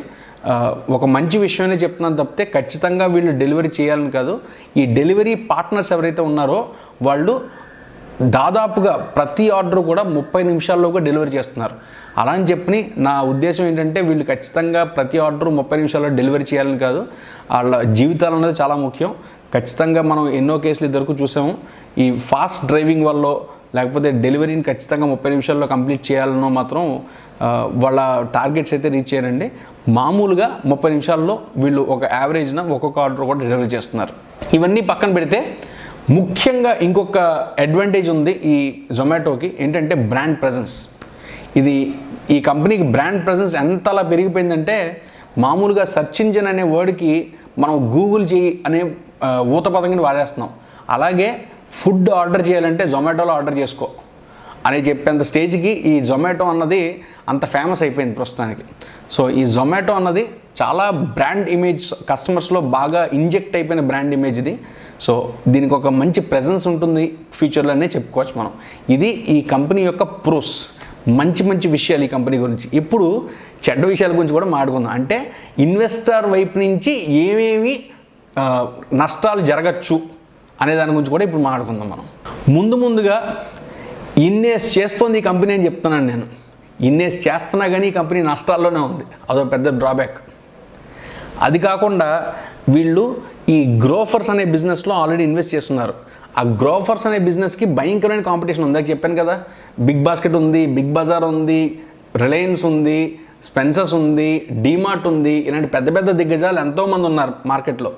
ఒక మంచి విషయమే చెప్తున్నాను తప్పితే ఖచ్చితంగా వీళ్ళు డెలివరీ చేయాలని కాదు. ఈ డెలివరీ పార్ట్నర్స్ ఎవరైతే ఉన్నారో వాళ్ళు దాదాపుగా ప్రతి ఆర్డర్ కూడా 30 నిమిషాల్లోగా డెలివరీ చేస్తున్నారు. అలా అని చెప్పి నా ఉద్దేశం ఏంటంటే వీళ్ళు ఖచ్చితంగా ప్రతి ఆర్డర్ 30 నిమిషాల్లో డెలివరీ చేయాలని కాదు. వాళ్ళ జీవితాలు అనేది చాలా ముఖ్యం. ఖచ్చితంగా మనం ఎన్నో కేసులు ఇద్దరికి చూసాము. ఈ ఫాస్ట్ డ్రైవింగ్ వల్ల లేకపోతే డెలివరీని ఖచ్చితంగా 30 నిమిషాల్లో కంప్లీట్ చేయాలనో మాత్రం వాళ్ళ టార్గెట్స్ అయితే రీచ్ చేయరండి. మామూలుగా 30 నిమిషాల్లో వీళ్ళు ఒక యావరేజ్న ఒక్కొక్క ఆర్డర్ కూడా డెలివరీ చేస్తున్నారు. ఇవన్నీ పక్కన పెడితే ముఖ్యంగా ఇంకొక అడ్వాంటేజ్ ఉంది ఈ జొమాటోకి, ఏంటంటే బ్రాండ్ ప్రెజెన్స్. ఈ కంపెనీకి బ్రాండ్ ప్రెజెన్స్ ఎంతలా పెరిగిపోయిందంటే, మామూలుగా సెర్చ్ ఇంజిన్ అనే వర్డ్కి మనం గూగుల్ చేయి అనే ఊత పదంగా వాడేస్తున్నాం. అలాగే ఫుడ్ ఆర్డర్ చేయాలంటే జొమాటోలో ఆర్డర్ చేసుకో అని చెప్పేంత స్టేజ్కి ఈ జొమాటో అన్నది అంత ఫేమస్ అయిపోయింది ప్రస్తుతానికి. సో ఈ జొమాటో అన్నది చాలా బ్రాండ్ ఇమేజ్, కస్టమర్స్లో బాగా ఇంజెక్ట్ అయిపోయిన బ్రాండ్ ఇమేజ్ ఇది. సో దీనికి ఒక మంచి ప్రెజెన్స్ ఉంటుంది ఫ్యూచర్లోనే చెప్పుకోవచ్చు మనం. ఇది ఈ కంపెనీ యొక్క ప్రోస్, మంచి విషయాలు ఈ కంపెనీ గురించి. ఇప్పుడు చెడ్డ విషయాల గురించి కూడా మాట్లాడుకుందాం. అంటే ఇన్వెస్టర్ వైపు నుంచి ఏమేమి నష్టాలు జరగచ్చు అనే దాని గురించి కూడా ఇప్పుడు మాట్లాడుకుందాం మనం. ముందుగా ఇన్నేస్ చేస్తోంది ఈ కంపెనీ అని చెప్తున్నాను నేను. ఇన్నేస్ చేస్తున్నా కానీ ఈ కంపెనీ నష్టాల్లోనే ఉంది, అదో పెద్ద డ్రాబ్యాక్. అది కాకుండా వీళ్ళు ఈ గ్రోఫర్స్ అనే బిజినెస్లో ఆల్రెడీ ఇన్వెస్ట్ చేస్తున్నారు. ఆ గ్రోఫర్స్ అనే బిజినెస్కి భయంకరమైన కాంపిటీషన్ ఉంది. చెప్పాను కదా, బిగ్ బాస్కెట్ ఉంది, బిగ్ బజార్ ఉంది, రిలయన్స్ ఉంది, స్పెన్సర్స్ ఉంది, డీమార్ట్ ఉంది. ఇలాంటి పెద్ద దిగ్గజాలు ఎంతోమంది ఉన్నారు మార్కెట్లో.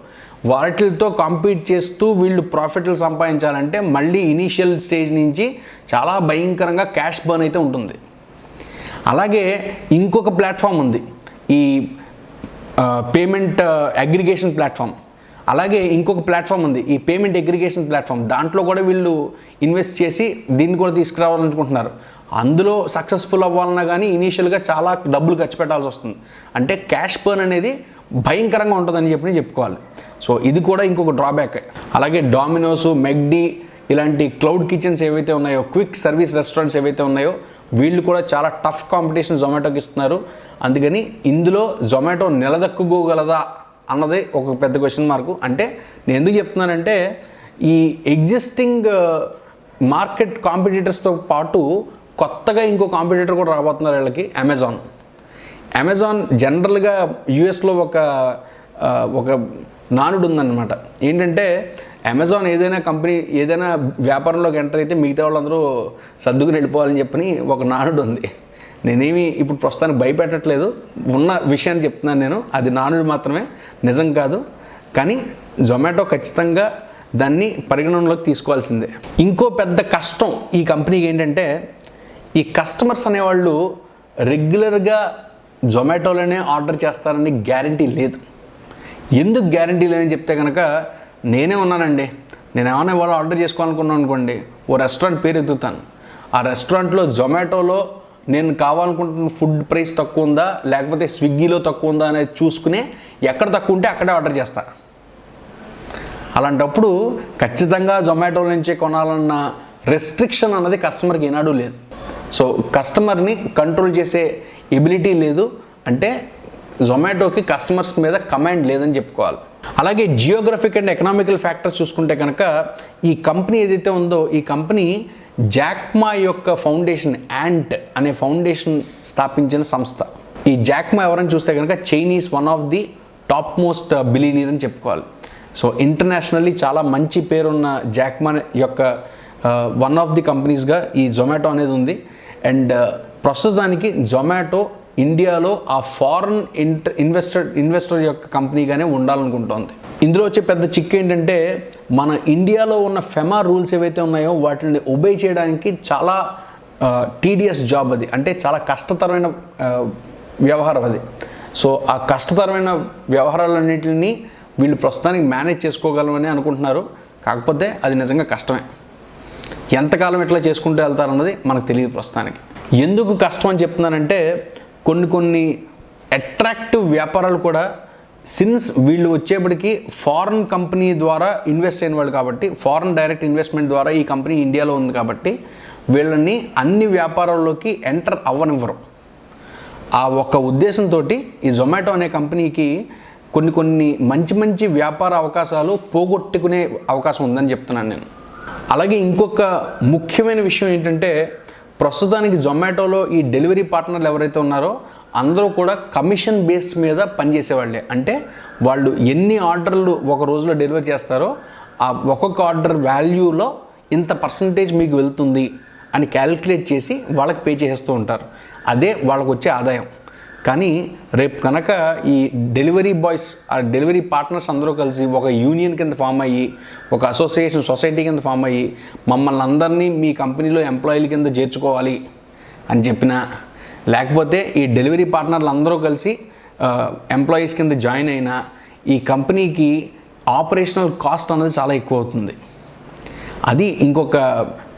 వాటితో కాంపీట్ చేస్తూ వీళ్ళు ప్రాఫిట్లు సంపాదించాలంటే మళ్ళీ ఇనీషియల్ స్టేజ్ నుంచి చాలా భయంకరంగా క్యాష్ బర్న్ అయితే ఉంటుంది. అలాగే ఇంకొక ప్లాట్ఫామ్ ఉంది, ఈ పేమెంట్ అగ్రిగేషన్ ప్లాట్ఫామ్. అలాగే ఇంకొక ప్లాట్ఫామ్ ఉంది, ఈ పేమెంట్ అగ్రిగేషన్ ప్లాట్ఫామ్. దాంట్లో కూడా వీళ్ళు ఇన్వెస్ట్ చేసి దీన్ని కూడా తీసుకురావాలనుకుంటున్నారు. అందులో సక్సెస్ఫుల్ అవ్వాలన్నా కానీ ఇనీషియల్గా చాలా డబ్బులు ఖర్చు పెట్టాల్సి వస్తుంది. అంటే క్యాష్ బర్న్ అనేది భయంకరంగా ఉంటుందని చెప్పుకోవాలి. సో ఇది కూడా ఇంకొక డ్రాబ్యాక్. అలాగే డామినోస్, మెక్డీ ఇలాంటి క్లౌడ్ కిచెన్స్ ఏవైతే ఉన్నాయో, క్విక్ సర్వీస్ రెస్టారెంట్స్ ఏవైతే ఉన్నాయో, వీళ్ళు కూడా చాలా టఫ్ కాంపిటీషన్ జొమాటోకి ఇస్తున్నారు. అందుకని ఇందులో జొమాటో నిలదొక్కుకోగలదా అన్నదే ఒక పెద్ద క్వశ్చన్ మార్కు. అంటే నేను ఎందుకు చెప్తున్నానంటే, ఈ ఎగ్జిస్టింగ్ మార్కెట్ కాంపిటీటర్స్తో పాటు కొత్తగా ఇంకో కాంపిటీటర్ కూడా రాబోతున్నారు వీళ్ళకి, అమెజాన్. జనరల్గా యూఎస్లో ఒక నానుడు ఉందన్నమాట. ఏంటంటే అమెజాన్ ఏదైనా కంపెనీ ఏదైనా వ్యాపారంలోకి ఎంటర్ అయితే మిగతా వాళ్ళందరూ సర్దుకుని వెళ్ళిపోవాలని చెప్పని ఒక నానుడు ఉంది. నేనేమి ఇప్పుడు ప్రస్తుతానికి భయపెట్టట్లేదు, ఉన్న విషయాన్ని చెప్తున్నాను నేను. అది నానుడు మాత్రమే, నిజం కాదు. కానీ జొమాటో ఖచ్చితంగా దాన్ని పరిగణనలోకి తీసుకోవాల్సిందే. ఇంకో పెద్ద కష్టం ఈ కంపెనీకి ఏంటంటే, ఈ కస్టమర్స్ అనేవాళ్ళు రెగ్యులర్గా జొమాటోలోనే ఆర్డర్ చేస్తారని గ్యారంటీ లేదు. ఎందుకు గ్యారంటీ లేదని చెప్తే కనుక, నేనే ఉన్నానండి. నేను ఏమైనా వాళ్ళు ఆర్డర్ చేసుకోవాలనుకున్నాను అనుకోండి, ఓ రెస్టారెంట్ పేరు ఎత్తుతాను. ఆ రెస్టారెంట్లో జొమాటోలో నేను కావాలనుకుంటున్న ఫుడ్ ప్రైస్ తక్కువ ఉందా లేకపోతే స్విగ్గీలో తక్కువ ఉందా అనేది చూసుకునే, ఎక్కడ తక్కువ ఉంటే అక్కడే ఆర్డర్ చేస్తా. అలాంటప్పుడు ఖచ్చితంగా జొమాటో నుంచే కొనాలన్న రెస్ట్రిక్షన్ అన్నది కస్టమర్కి ఏనాడు లేదు. సో కస్టమర్ని కంట్రోల్ చేసే ఎబిలిటీ లేదు. అంటే జొమాటోకి కస్టమర్స్ మీద కమాండ్ లేదని చెప్పుకోవాలి. అలాగే జియోగ్రఫిక్ అండ్ ఎకనామికల్ ఫ్యాక్టర్స్ చూసుకుంటే కనుక, ఈ కంపెనీ ఏదైతే ఉందో, ఈ కంపెనీ జాక్మా యొక్క ఫౌండేషన్, యాంట్ అనే ఫౌండేషన్ స్థాపించిన సంస్థ. ఈ జాక్మా ఎవరని చూస్తే కనుక Chinese one of the top most billionaire అని చెప్పుకోవాలి. సో ఇంటర్నేషనల్లీ చాలా మంచి పేరున్న జాక్మా యొక్క వన్ ఆఫ్ ది కంపెనీస్గా ఈ జొమాటో అనేది ఉంది. అండ్ ప్రస్తుతానికి జొమాటో ఇండియాలో ఆ ఫారెన్ ఇన్వెస్టర్ యొక్క కంపెనీగానే ఉండాలనుకుంటోంది. ఇందులో వచ్చే పెద్ద చిక్కు ఏంటంటే, మన ఇండియాలో ఉన్న ఫెమా రూల్స్ ఏవైతే ఉన్నాయో వాటిని ఒబే చేయడానికి చాలా టీడీఎస్ జాబ్ అది. అంటే చాలా కష్టతరమైన వ్యవహారం అది. సో ఆ కష్టతరమైన వ్యవహారాలన్నింటినీ వీళ్ళు ప్రస్తుతానికి మేనేజ్ చేసుకోగలమని అనుకుంటున్నారు. కాకపోతే అది నిజంగా కష్టమే. ఎంతకాలం ఎట్లా చేసుకుంటూ వెళ్తారన్నది మనకు తెలియదు ప్రస్తుతానికి. ఎందుకు కష్టం అని చెప్తున్నానంటే, కొన్ని అట్రాక్టివ్ వ్యాపారాలు కూడా సిన్స్ వీళ్ళు వచ్చేప్పటికి ఫారెన్ కంపెనీ ద్వారా ఇన్వెస్ట్ అయిన వాళ్ళు కాబట్టి, ఫారెన్ డైరెక్ట్ ఇన్వెస్ట్మెంట్ ద్వారా ఈ కంపెనీ ఇండియాలో ఉంది కాబట్టి వీళ్ళని అన్ని వ్యాపారాల్లోకి ఎంటర్ అవ్వనివ్వరు. ఆ ఒక్క ఉద్దేశంతో ఈ జొమాటో అనే కంపెనీకి కొన్ని మంచి వ్యాపార అవకాశాలు పోగొట్టుకునే అవకాశం ఉందని చెప్తున్నాను నేను. అలాగే ఇంకొక ముఖ్యమైన విషయం ఏంటంటే, ప్రస్తుతానికి జొమాటోలో ఈ డెలివరీ పార్ట్నర్లు ఎవరైతే ఉన్నారో అందరూ కూడా కమిషన్ బేస్ మీద పనిచేసేవాళ్ళే. అంటే వాళ్ళు ఎన్ని ఆర్డర్లు ఒక రోజులో డెలివరీ చేస్తారో ఆ ఒక్కొక్క ఆర్డర్ వాల్యూలో ఇంత పర్సంటేజ్ మీకు వెళ్తుంది అని క్యాలిక్యులేట్ చేసి వాళ్ళకి పే చేస్తూ ఉంటారు. అదే వాళ్ళకు వచ్చే ఆదాయం. కానీ రేపు కనుక ఈ డెలివరీ బాయ్స్, ఆ డెలివరీ పార్ట్నర్స్ అందరూ కలిసి ఒక యూనియన్ కింద ఫామ్ అయ్యి, ఒక అసోసియేషన్ సొసైటీ కింద ఫామ్ అయ్యి మమ్మల్ని అందరినీ మీ కంపెనీలో ఎంప్లాయీల కింద చేర్చుకోవాలి అని చెప్పినా, లేకపోతే ఈ డెలివరీ పార్ట్నర్లు అందరూ కలిసి ఎంప్లాయీస్ కింద జాయిన్ అయినా ఈ కంపెనీకి ఆపరేషనల్ కాస్ట్ అనేది చాలా ఎక్కువ అవుతుంది. అది ఇంకొక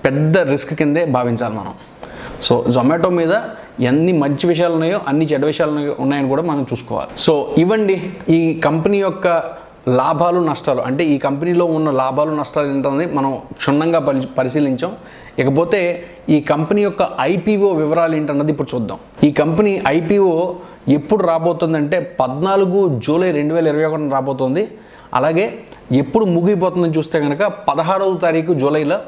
పెద్ద రిస్క్ కిందే భావించాలి మనం. సో జొమాటో మీద ఎన్ని మంచి విషయాలు ఉన్నాయో అన్ని చెడ్డ విషయాలు ఉన్నాయని కూడా మనం చూసుకోవాలి. సో ఇవ్వండి ఈ కంపెనీ యొక్క లాభాలు నష్టాలు, అంటే ఈ కంపెనీలో ఉన్న లాభాలు నష్టాలు ఏంటనేది మనం క్షుణ్ణంగా పరిశీలించాం. ఇకపోతే ఈ కంపెనీ యొక్క ఐపీఓ వివరాలు ఏంటన్నది ఇప్పుడు చూద్దాం. ఈ కంపెనీ ఐపీఓ ఎప్పుడు రాబోతుందంటే 14 జూలై 2021 రాబోతుంది. అలాగే ఎప్పుడు ముగిపోతుందని చూస్తే కనుక 16వ తారీఖు జూలైలో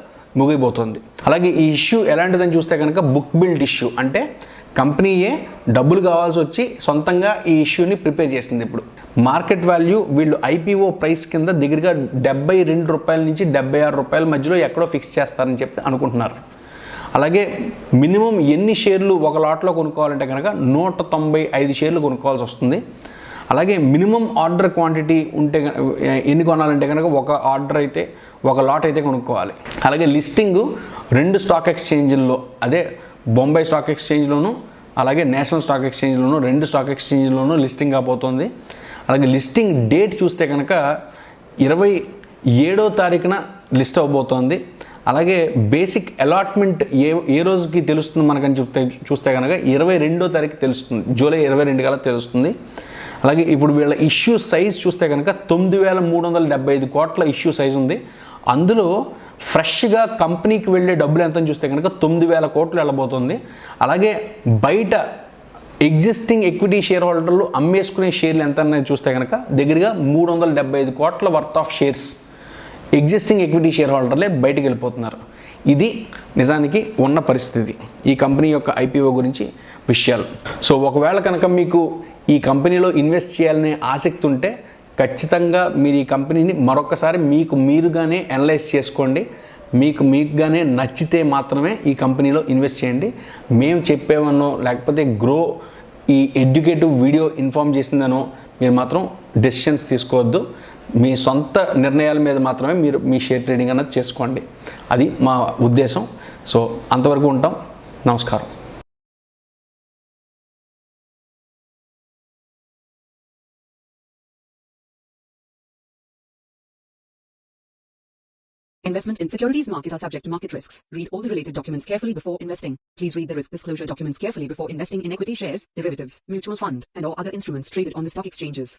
ముగిపోతుంది. అలాగే ఈ ఇష్యూ ఎలాంటిదని చూస్తే కనుక బుక్ బిల్డ్ ఇష్యూ, అంటే కంపెనీయే డబ్బులు కావాల్సి వచ్చి సొంతంగా ఈ ఇష్యూని ప్రిపేర్ చేసింది. ఇప్పుడు మార్కెట్ వాల్యూ వీళ్ళు ఐపీఓ ప్రైస్ కింద దగ్గరగా ₹72 నుంచి ₹76 మధ్యలో ఎక్కడో ఫిక్స్ చేస్తారని చెప్పి అనుకుంటున్నారు. అలాగే మినిమం ఎన్ని షేర్లు ఒక లాట్లో కొనుక్కోవాలంటే కనుక 195 షేర్లు కొనుక్కోవాల్సి వస్తుంది. అలాగే మినిమం ఆర్డర్ క్వాంటిటీ ఉంటే ఎన్ని కొనాలంటే కనుక ఒక లాట్ అయితే కొనుక్కోవాలి. అలాగే లిస్టింగ్ 2 స్టాక్ ఎక్స్చేంజ్ల్లో, అదే బొంబాయి స్టాక్ ఎక్స్చేంజ్లోను అలాగే నేషనల్ స్టాక్ ఎక్స్చేంజ్లోను 2 స్టాక్ ఎక్స్చేంజ్లోనూ లిస్టింగ్ కాబోతోంది. అలాగే లిస్టింగ్ డేట్ చూస్తే కనుక 27వ తారీఖున లిస్ట్ అవబోతోంది. అలాగే బేసిక్ అలాట్మెంట్ ఏ రోజుకి తెలుస్తుంది మనకని చూస్తే కనుక 22వ తారీఖు తెలుస్తుంది, జూలై 22 కల్లా తెలుస్తుంది. అలాగే ఇప్పుడు వీళ్ళ ఇష్యూ సైజ్ చూస్తే కనుక 9,375 కోట్ల ఇష్యూ సైజ్ ఉంది. అందులో ఫ్రెష్గా కంపెనీకి వెళ్ళే డబ్బులు ఎంతని చూస్తే కనుక 9,000 కోట్లు వెళ్ళబోతుంది. అలాగే బయట ఎగ్జిస్టింగ్ ఎక్విటీ షేర్ హోల్డర్లు అమ్మేసుకునే షేర్లు ఎంత అనేది చూస్తే కనుక దగ్గరగా 375 కోట్ల worth of shares existing equity share హోల్డర్లే బయటకు వెళ్ళిపోతున్నారు. ఇది నిజానికి ఉన్న పరిస్థితి ఈ కంపెనీ యొక్క ఐపీఓ గురించి విషయాలు. సో ఒకవేళ కనుక మీకు ఈ కంపెనీలో ఇన్వెస్ట్ చేయాలనే ఆసక్తి ఉంటే ఖచ్చితంగా మీరు ఈ కంపెనీని మరొకసారి మీరుగానే అనలైజ్ చేసుకోండి. మీకుగానే నచ్చితే మాత్రమే ఈ కంపెనీలో ఇన్వెస్ట్ చేయండి. మేము చెప్పేవన్నో లేకపోతే గ్రో ఈ ఎడ్యుకేటివ్ వీడియో ఇన్ఫార్మ్ చేసిందనో మీరు మాత్రం డెసిషన్స్ తీసుకోవద్దు. మీ సొంత నిర్ణయాల మీద మాత్రమే మీరు మీ షేర్ ట్రేడింగ్ అన్నది చేసుకోండి. అది మా ఉద్దేశం. సో అంతవరకు ఉంటాం. నమస్కారం. Investment in securities market are subject to market risks. Read all the related documents carefully before investing. Please read the risk disclosure documents carefully before investing in equity shares, derivatives, mutual fund, and or other instruments traded on the stock exchanges.